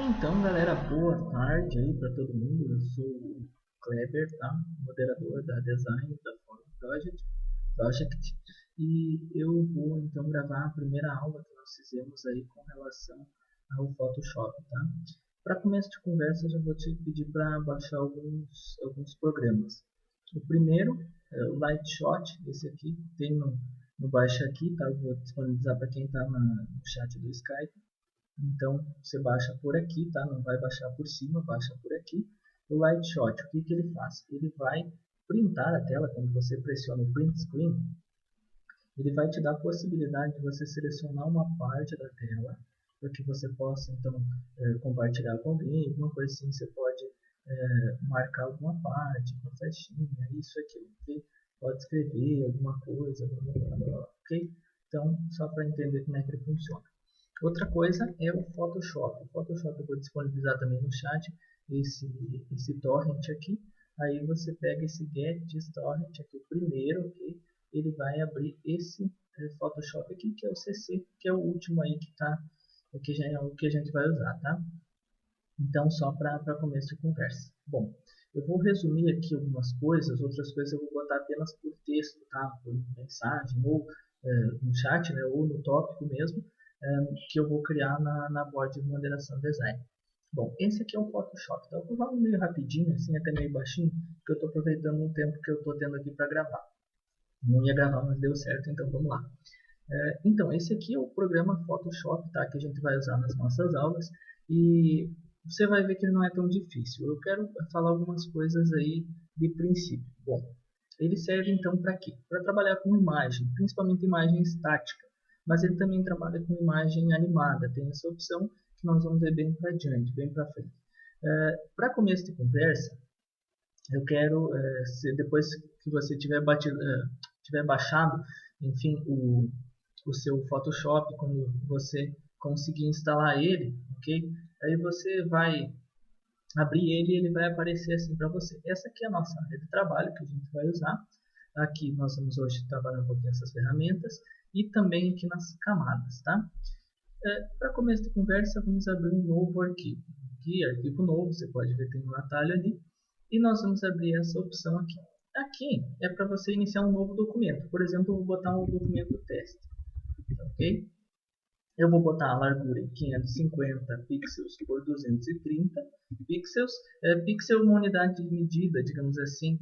Então, galera, boa tarde aí para todo mundo. Eu sou o Kleber, tá? Moderador da Design da Forum Project, e eu vou então gravar a primeira aula que nós fizemos aí com relação ao Photoshop, tá? Para começo de conversa, eu já vou te pedir para baixar alguns programas. O primeiro é o Lightshot, esse aqui tem no Baixa Aqui, tá? Eu vou disponibilizar para quem está no chat do Skype. Então, você baixa por aqui, tá? Não vai baixar por cima, baixa por aqui. O Lightshot, o que, que ele faz? Ele vai printar a tela, quando você pressiona o Print Screen, ele vai te dar a possibilidade de você selecionar uma parte da tela, para que você possa, então, compartilhar com alguém, alguma coisa assim, você pode marcar alguma parte, uma festinha, isso, aquilo, ok? Pode escrever alguma coisa, blá, blá, blá, ok? Então, só para entender como é que ele funciona. Outra coisa é o Photoshop. O Photoshop eu vou disponibilizar também no chat esse torrent aqui. Aí você pega esse get torrent aqui, o primeiro, ok? Ele vai abrir esse Photoshop aqui, que é o CC, que é o último aí que tá, que já é o que a gente vai usar, tá? Então, só para começo de conversa. Bom, eu vou resumir aqui algumas coisas, outras coisas eu vou botar apenas por texto, tá? Por mensagem, ou no chat, né? Ou no tópico mesmo, que eu vou criar na board de moderação design. Bom, esse aqui é o Photoshop, tá? Eu vou falar meio rapidinho, assim, até meio baixinho, porque eu estou aproveitando um tempo que eu estou tendo aqui para gravar. Não ia gravar, mas deu certo, então vamos lá. Então, esse aqui é o programa Photoshop, tá? Que a gente vai usar nas nossas aulas, e você vai ver que ele não é tão difícil. Eu quero falar algumas coisas aí de princípio. Bom, ele serve então para quê? Para trabalhar com imagem, principalmente imagem estática, mas ele também trabalha com imagem animada. Tem essa opção que nós vamos ver bem para adiante, bem para frente. Para começo de conversa, eu quero, depois que você tiver baixado, enfim, o seu Photoshop, quando você conseguir instalar ele, ok? Aí você vai abrir ele e ele vai aparecer assim para você. Essa aqui é a nossa área de trabalho que a gente vai usar. Aqui nós vamos hoje trabalhar um pouquinho essas ferramentas e também aqui nas camadas, tá? Para começo de conversa, vamos abrir um novo arquivo. Aqui, arquivo novo, você pode ver tem um atalho ali. E nós vamos abrir essa opção aqui. Aqui é para você iniciar um novo documento. Por exemplo, eu vou botar um documento teste. Ok? Eu vou botar a largura em 550 pixels por 230 pixels. Pixel é uma unidade de medida, digamos assim,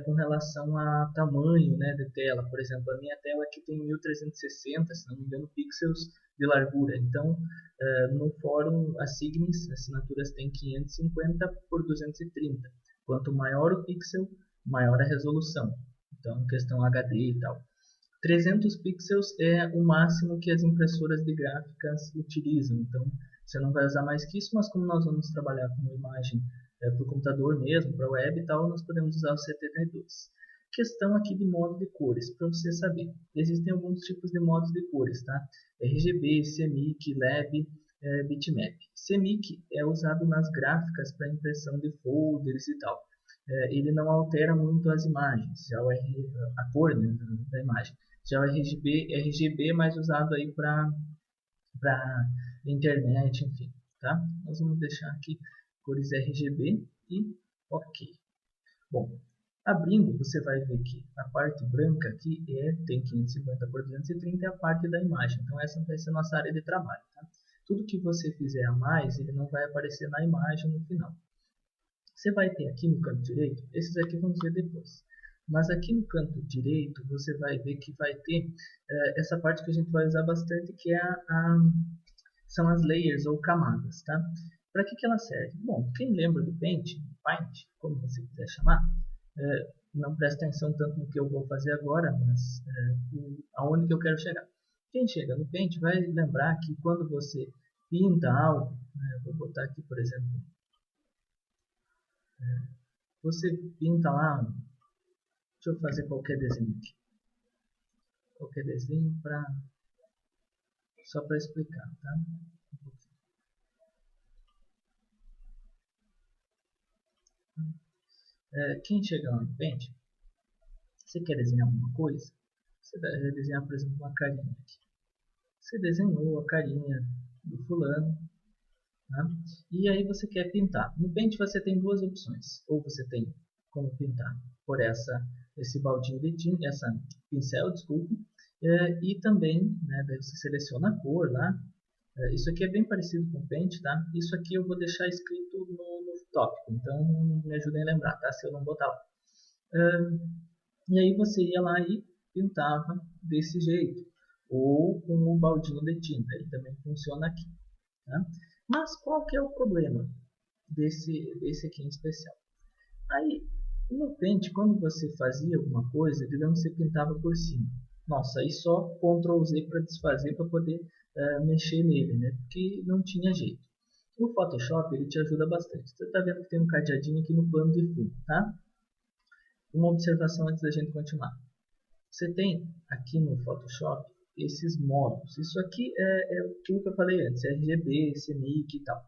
com relação a tamanho, né, de tela. Por exemplo, a minha tela aqui tem 1360, se não me engano, pixels de largura. Então, no fórum, as assinaturas têm 550 por 230. Quanto maior o pixel, maior a resolução. Então, questão HD e tal. 300 pixels é o máximo que as impressoras de gráficas utilizam. Então, você não vai usar mais que isso, mas como nós vamos trabalhar com imagem para o computador mesmo, para web e tal, nós podemos usar o 72. Questão aqui de modo de cores, para você saber. Existem alguns tipos de modos de cores, tá? RGB, CMYK, Lab, Bitmap. CMYK é usado nas gráficas para impressão de folders e tal. Ele não altera muito as imagens, já a cor, né, da imagem. Já o RGB é mais usado aí para internet, enfim, tá? Nós vamos deixar aqui cores RGB e OK. Bom, abrindo, você vai ver que a parte branca aqui tem 550 por 230 é a parte da imagem. Então essa vai ser a nossa área de trabalho, tá? Tudo que você fizer a mais, ele não vai aparecer na imagem no final. Você vai ter aqui no canto direito, esses aqui vamos ver depois. Mas aqui no canto direito, você vai ver que vai ter essa parte que a gente vai usar bastante, que é são as layers ou camadas, tá? Para que ela serve? Bom, quem lembra do Paint, como você quiser chamar, não presta atenção tanto no que eu vou fazer agora, mas aonde que eu quero chegar. Quem chega no Paint vai lembrar que quando você pinta algo, vou botar aqui, por exemplo, você pinta lá, deixa eu fazer qualquer desenho aqui. Qualquer desenho só para explicar, tá? Quem chega lá no Paint, você quer desenhar alguma coisa? Você vai desenhar, por exemplo, uma carinha aqui. Você desenhou a carinha do fulano. Tá? E aí você quer pintar. No Paint você tem duas opções. Ou você tem como pintar por esse baldinho de tinta, essa pincel, desculpe, e também, né, daí você seleciona a cor lá. Isso aqui é bem parecido com o Paint, tá? Isso aqui eu vou deixar escrito no tópico, então me ajudem a lembrar, tá? Se eu não botar lá. E aí você ia lá e pintava desse jeito, ou com o baldinho de tinta, ele também funciona aqui. Tá? Mas qual que é o problema desse aqui em especial? Aí, no Paint, quando você fazia alguma coisa, digamos que você pintava por cima. Nossa, aí só Ctrl Z para desfazer, para poder mexer nele, né? Porque não tinha jeito. O Photoshop ele te ajuda bastante. Você está vendo que tem um cadeadinho aqui no plano de fundo, tá? Uma observação antes da gente continuar. Você tem aqui no Photoshop esses modos. Isso aqui é aquilo que eu falei antes, RGB, CMYK e tal.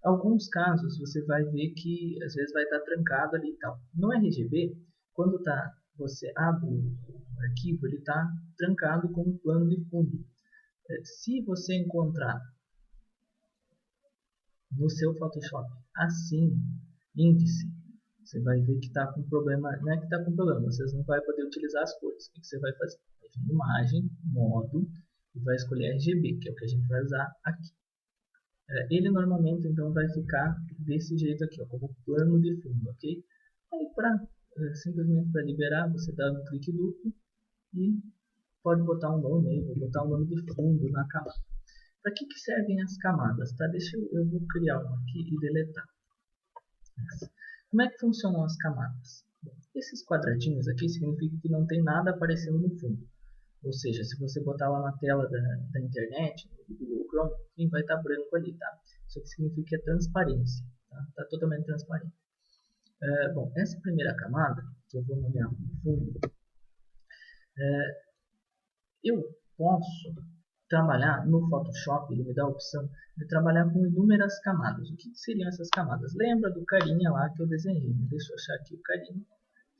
Alguns casos você vai ver que às vezes vai estar trancado ali e tal. No RGB, quando você abre o arquivo, ele está trancado com um plano de fundo. Se você encontrar no seu Photoshop assim, índice, você vai ver que está com problema, não é que está com problema, vocês não vai poder utilizar as cores. O que você vai fazer? Vai vir em imagem, modo, e vai escolher RGB, que é o que a gente vai usar aqui. Ele normalmente então vai ficar desse jeito aqui, ó, como plano de fundo, ok? Aí simplesmente para liberar, você dá um clique duplo e pode botar um nome aí, vou botar um nome de fundo na camada. Para que servem as camadas? Tá? Eu vou criar uma aqui e deletar. Como é que funcionam as camadas? Bom, esses quadradinhos aqui significa que não tem nada aparecendo no fundo. Ou seja, se você botar lá na tela da internet, o Google Chrome, vai estar branco ali, tá? Isso aqui significa que é transparência, tá? Tá totalmente transparente. Bom, essa primeira camada, que eu vou nomear no fundo, eu posso trabalhar no Photoshop, ele me dá a opção de trabalhar com inúmeras camadas. O que seriam essas camadas? Lembra do carinha lá que eu desenhei, né? Deixa eu achar aqui o carinha,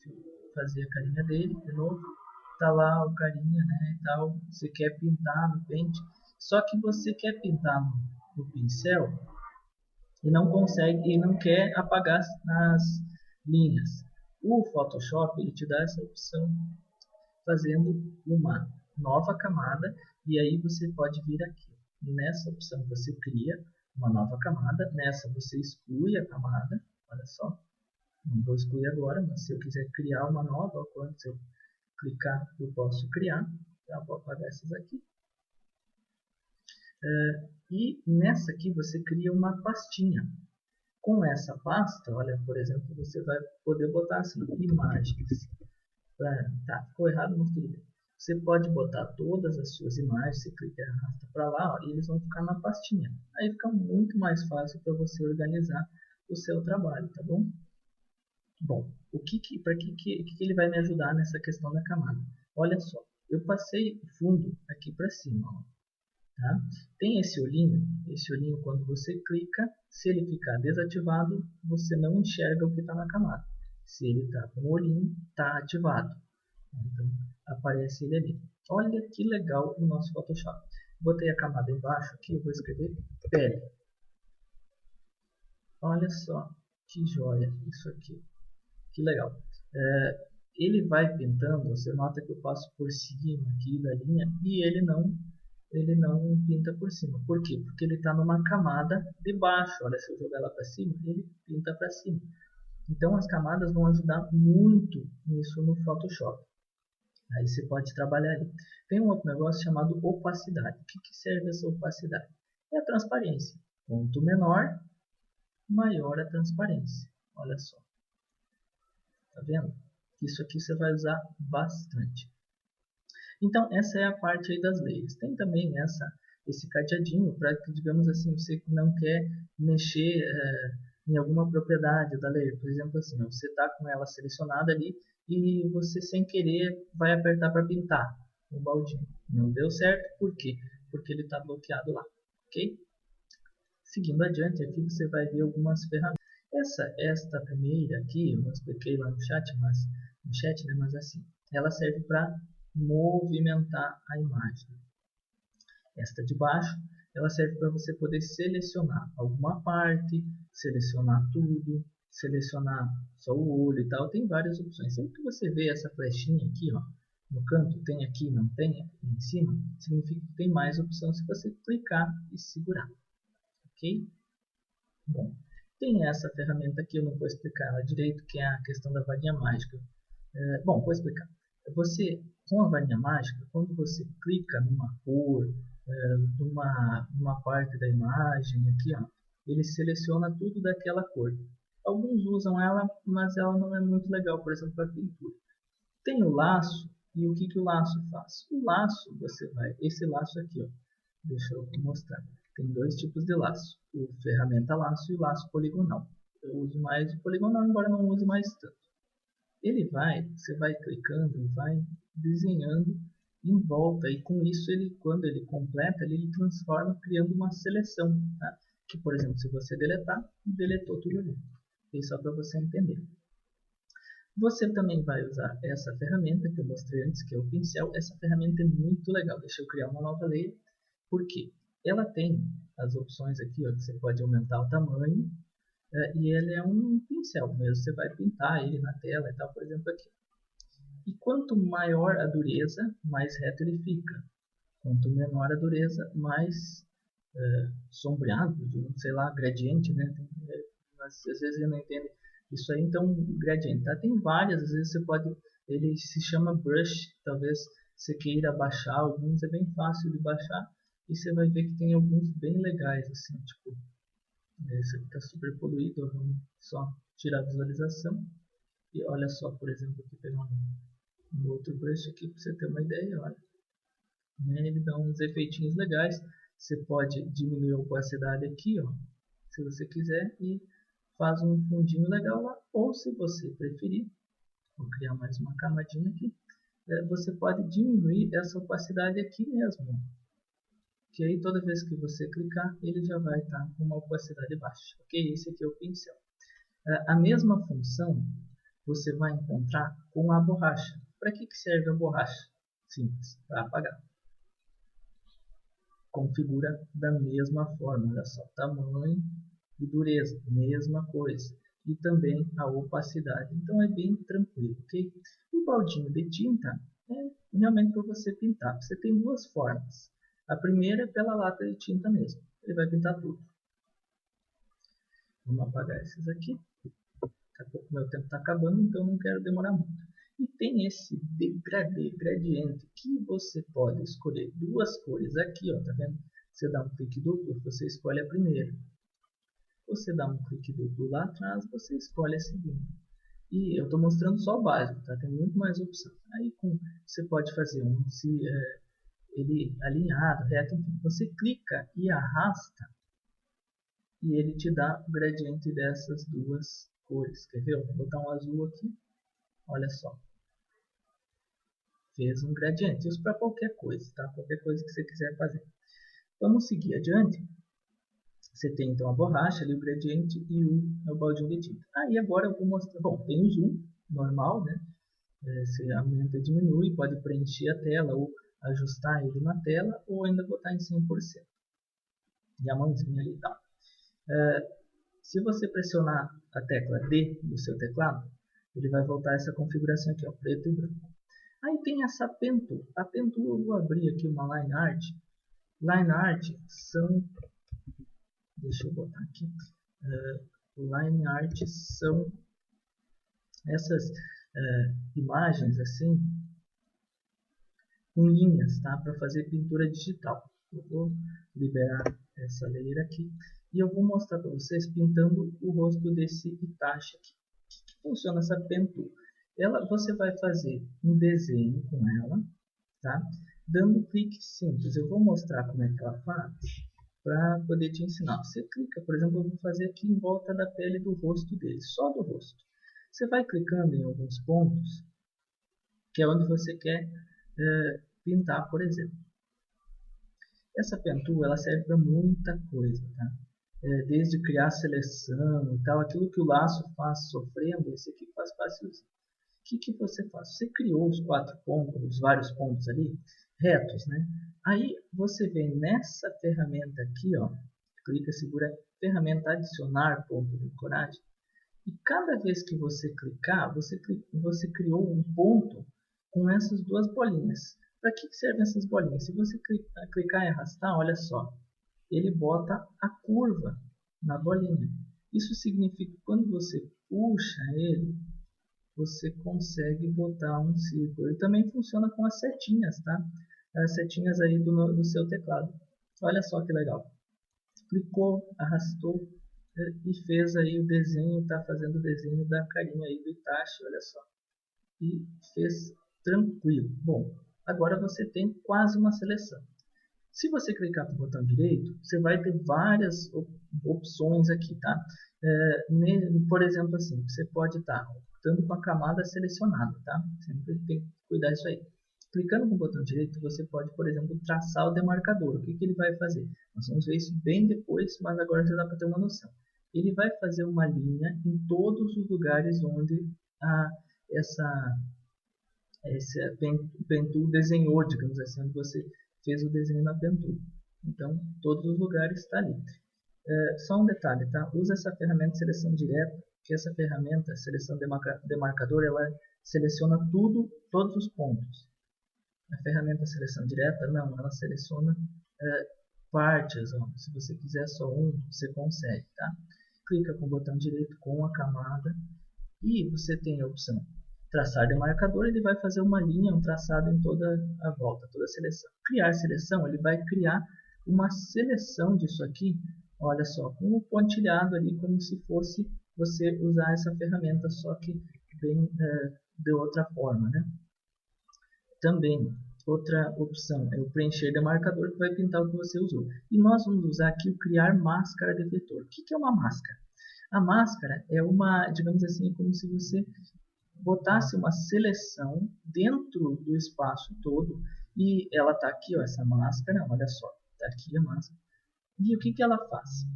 deixa eu fazer a carinha dele de novo. Tá lá o carinha, né, e tal. Você quer pintar no Paint, só que você quer pintar no pincel e não consegue, e não quer apagar as linhas. O Photoshop ele te dá essa opção fazendo uma nova camada, e aí você pode vir aqui. Nessa opção você cria uma nova camada, nessa você exclui a camada, olha só, não vou excluir agora, mas se eu quiser criar uma nova, quando eu clicar eu posso criar, tá? Vou apagar essas aqui. E nessa aqui você cria uma pastinha. Com essa pasta, olha, por exemplo, você vai poder botar assim, imagens. Tá, ficou errado, mas tudo bem. Você pode botar todas as suas imagens, você clica e arrasta para lá, ó, e eles vão ficar na pastinha. Aí fica muito mais fácil para você organizar o seu trabalho, tá bom? Bom, para que ele vai me ajudar nessa questão da camada? Olha só, eu passei o fundo aqui para cima, ó, tá? Tem esse olhinho quando você clica, se ele ficar desativado, você não enxerga o que está na camada. Se ele está com o olhinho, está ativado. Então, aparece ele ali. Olha que legal o nosso Photoshop. Botei a camada embaixo aqui, eu vou escrever pele. Olha só que joia isso aqui. Que legal. Ele vai pintando, você nota que eu passo por cima aqui da linha e ele não pinta por cima. Por quê? Porque ele está numa camada de baixo. Olha, se eu jogar lá para cima, ele pinta para cima. Então as camadas vão ajudar muito nisso no Photoshop. Aí você pode trabalhar ali. Tem um outro negócio chamado opacidade. O que serve essa opacidade? É a transparência. Quanto menor, maior a transparência. Olha só. Tá vendo? Isso aqui você vai usar bastante. Então, essa é a parte aí das layers. Tem também esse cadeadinho para que, digamos assim, você não quer mexer em alguma propriedade da layer. Por exemplo, assim, você está com ela selecionada ali e você, sem querer, vai apertar para pintar o baldinho. Não deu certo, por quê? Porque ele está bloqueado lá, ok? Seguindo adiante, aqui você vai ver algumas ferramentas. Esta primeira aqui, eu não expliquei lá no chat, né, mas assim, ela serve para movimentar a imagem. Esta de baixo ela serve para você poder selecionar alguma parte, selecionar tudo, selecionar só o olho e tal. Tem várias opções. Sempre que você vê essa flechinha aqui, ó, no canto, tem aqui, não tem, aqui em cima, significa que tem mais opção se você clicar e segurar. Ok? Bom, tem essa ferramenta aqui, eu não vou explicar ela direito, que é a questão da varinha mágica. Bom, vou explicar. Você, com a varinha mágica, quando você clica numa cor, numa parte da imagem, aqui, ó, ele seleciona tudo daquela cor. Alguns usam ela, mas ela não é muito legal, por exemplo, para pintura. Tem o laço, e o que, que o laço faz? O laço, esse laço aqui, ó, deixa eu mostrar. Tem dois tipos de laço, o ferramenta laço e o laço poligonal. Eu uso mais o poligonal, embora não use mais tanto. Você vai clicando e vai desenhando em volta, e com isso, quando ele completa, ele transforma criando uma seleção, tá? Que, por exemplo, se você deletar, deletou tudo ali. Isso só para você entender. Você também vai usar essa ferramenta que eu mostrei antes, que é o pincel. Essa ferramenta é muito legal. Deixa eu criar uma nova layer. Por quê? Ela tem as opções aqui, ó, que você pode aumentar o tamanho. E ele é um pincel mesmo. Você vai pintar ele na tela e tal, por exemplo, aqui. E quanto maior a dureza, mais reto ele fica. Quanto menor a dureza, mais sombreado, sei lá, gradiente, né? Às vezes eu não entendo isso aí, então, gradiente, tá? Tem várias, às vezes ele se chama brush, talvez você queira baixar alguns, é bem fácil de baixar, e você vai ver que tem alguns bem legais, assim, tipo, esse aqui está super poluído, vamos só tirar a visualização, e olha só, por exemplo, aqui pegar um outro brush aqui, para você ter uma ideia, olha, né? Ele dá uns efeitinhos legais, você pode diminuir a opacidade aqui, ó, se você quiser, e faz um fundinho legal lá, ou se você preferir, vou criar mais uma camadinha aqui, você pode diminuir essa opacidade aqui mesmo, que aí toda vez que você clicar, ele já vai estar com uma opacidade baixa, ok? Esse aqui é o pincel. A mesma função você vai encontrar com a borracha. Para que serve a borracha? Simples, para apagar. Configura da mesma forma, olha só, tamanho e dureza, mesma coisa. E também a opacidade. Então é bem tranquilo, ok? O baldinho de tinta é realmente para você pintar. Você tem duas formas. A primeira é pela lata de tinta mesmo. Ele vai pintar tudo. Vamos apagar esses aqui. Daqui a pouco meu tempo está acabando, então não quero demorar muito. E tem esse degradê, gradiente, que você pode escolher duas cores aqui, ó, tá vendo? Você dá um clique duplo, você escolhe a primeira. Você dá um clique duplo lá atrás, você escolhe a segunda. E eu estou mostrando só o básico, tá? Tem muito mais opção. Aí você pode fazer ele alinhado, reto, enfim. Você clica e arrasta e ele te dá o gradiente dessas duas cores. Quer ver? Eu vou botar um azul aqui. Olha só. Fez um gradiente. Isso para qualquer coisa, tá? Qualquer coisa que você quiser fazer. Vamos seguir adiante. Você tem então a borracha, ali, o gradiente e o baldinho de tinta. Aí agora eu vou mostrar. Bom, tem o zoom normal, né? Você aumenta e diminui, pode preencher a tela ou ajustar ele na tela ou ainda botar em 100%. E a mãozinha ali tá. Se você pressionar a tecla D do seu teclado, ele vai voltar a essa configuração aqui, ó, preto e branco. Aí tem essa Pen Tool. A Pen Tool eu vou abrir aqui uma Line Art. Line Art são... Deixa eu botar aqui. Line Art são essas imagens assim com linhas, tá? Para fazer pintura digital. Eu vou liberar essa layer aqui e eu vou mostrar para vocês pintando o rosto desse Itachi aqui. Que funciona essa Pen Tool? Você vai fazer um desenho com ela, tá? Dando clique simples. Eu vou mostrar como é que ela faz para poder te ensinar. Você clica, por exemplo, eu vou fazer aqui em volta da pele do rosto dele, só do rosto. Você vai clicando em alguns pontos, que é onde você quer pintar, por exemplo. Essa Pen Tool, ela serve para muita coisa, tá? Desde criar seleção e tal, aquilo que o laço faz sofrendo, esse aqui faz facilzinho. O que você faz? Você criou os 4 pontos, os vários pontos ali, retos, né? Aí você vem nessa ferramenta aqui, ó, clica, segura ferramenta adicionar ponto de ancoragem. E cada vez que você clicar, você criou um ponto com essas duas bolinhas. Para que servem essas bolinhas? Se você clicar e arrastar, olha só, ele bota a curva na bolinha. Isso significa que quando você puxa ele, você consegue botar um círculo. Ele também funciona com as setinhas, tá? As setinhas aí do seu teclado. Olha só que legal. Clicou, arrastou e fez aí o desenho, tá fazendo o desenho da carinha aí do Itachi, olha só. E fez tranquilo. Bom, agora você tem quase uma seleção. Se você clicar no botão direito, você vai ter várias opções aqui, tá? Por exemplo, assim, você pode estar estando com a camada selecionada, tá? Sempre tem que cuidar disso aí. Clicando no botão direito, você pode, por exemplo, traçar o demarcador. O que ele vai fazer? Nós vamos ver isso bem depois, mas agora já dá para ter uma noção. Ele vai fazer uma linha em todos os lugares onde esse Pentool desenhou, digamos assim, onde você fez o desenho na Pentool. Então, todos os lugares está ali. Só um detalhe, tá? Usa essa ferramenta de seleção direta, que essa ferramenta, seleção demarcador, ela seleciona tudo, todos os pontos. A ferramenta seleção direta, não, ela seleciona partes. Ó. Se você quiser só um, você consegue, tá? Clica com o botão direito com a camada e você tem a opção traçar demarcador, ele vai fazer uma linha, um traçado em toda a volta, toda a seleção. Criar seleção, ele vai criar uma seleção disso aqui, olha só, com o pontilhado ali, como se fosse você usar essa ferramenta, só que bem de outra forma, né? Também, outra opção é o preencher demarcador, que vai pintar o que você usou. E nós vamos usar aqui o criar máscara de vetor. O que é uma máscara? A máscara é uma, digamos assim, como se você botasse uma seleção dentro do espaço todo e ela está aqui, ó, essa máscara, olha só, está aqui a máscara. E o que ela faz?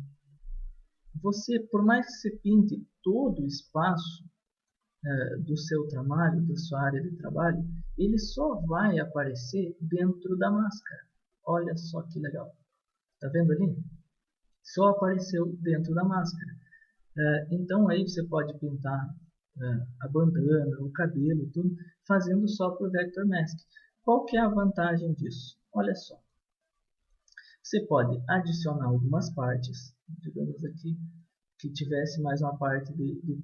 Você, por mais que você pinte todo o espaço do seu trabalho, da sua área de trabalho, ele só vai aparecer dentro da máscara. Olha só que legal. Tá vendo ali? Só apareceu dentro da máscara. Então aí você pode pintar a bandana, o cabelo, tudo, fazendo só por Vector Mask. Qual que é a vantagem disso? Olha só. Você pode adicionar algumas partes, digamos aqui, que tivesse mais uma parte de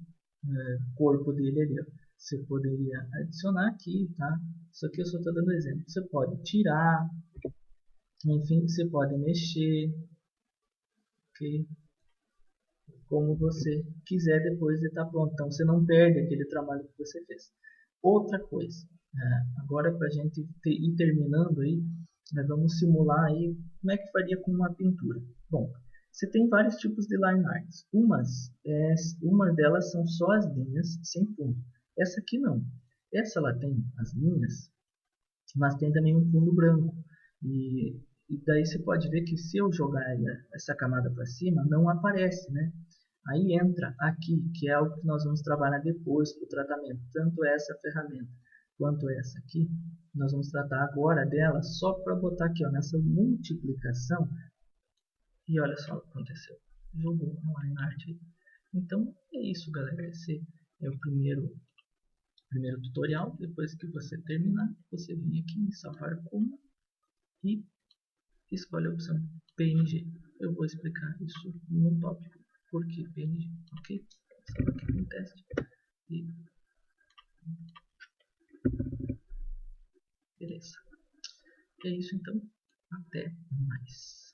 corpo dele ali. Ó. Você poderia adicionar aqui, tá? Isso aqui eu só estou dando exemplo. Você pode tirar, enfim, você pode mexer, ok? Como você quiser depois de estar pronto. Então você não perde aquele trabalho que você fez. Outra coisa, agora para a gente ir terminando aí, nós vamos simular aí como é que faria com uma pintura. Bom, você tem vários tipos de line arts. Uma delas são só as linhas sem fundo. Essa aqui não. Essa ela tem as linhas, mas tem também um fundo branco. E daí você pode ver que se eu jogar essa camada para cima, não aparece, né? Aí entra aqui, que é algo que nós vamos trabalhar depois para o tratamento. Tanto essa ferramenta quanto essa aqui, nós vamos tratar agora dela só para botar aqui, ó, nessa multiplicação. E olha só o que aconteceu. Jogou uma line art aí. Então é isso, galera. Esse é o primeiro tutorial. Depois que você terminar, você vem aqui em salvar como e escolhe a opção PNG. Eu vou explicar isso no tópico. Por que PNG? Ok? Salva aqui no teste. E beleza. É isso então. Até mais.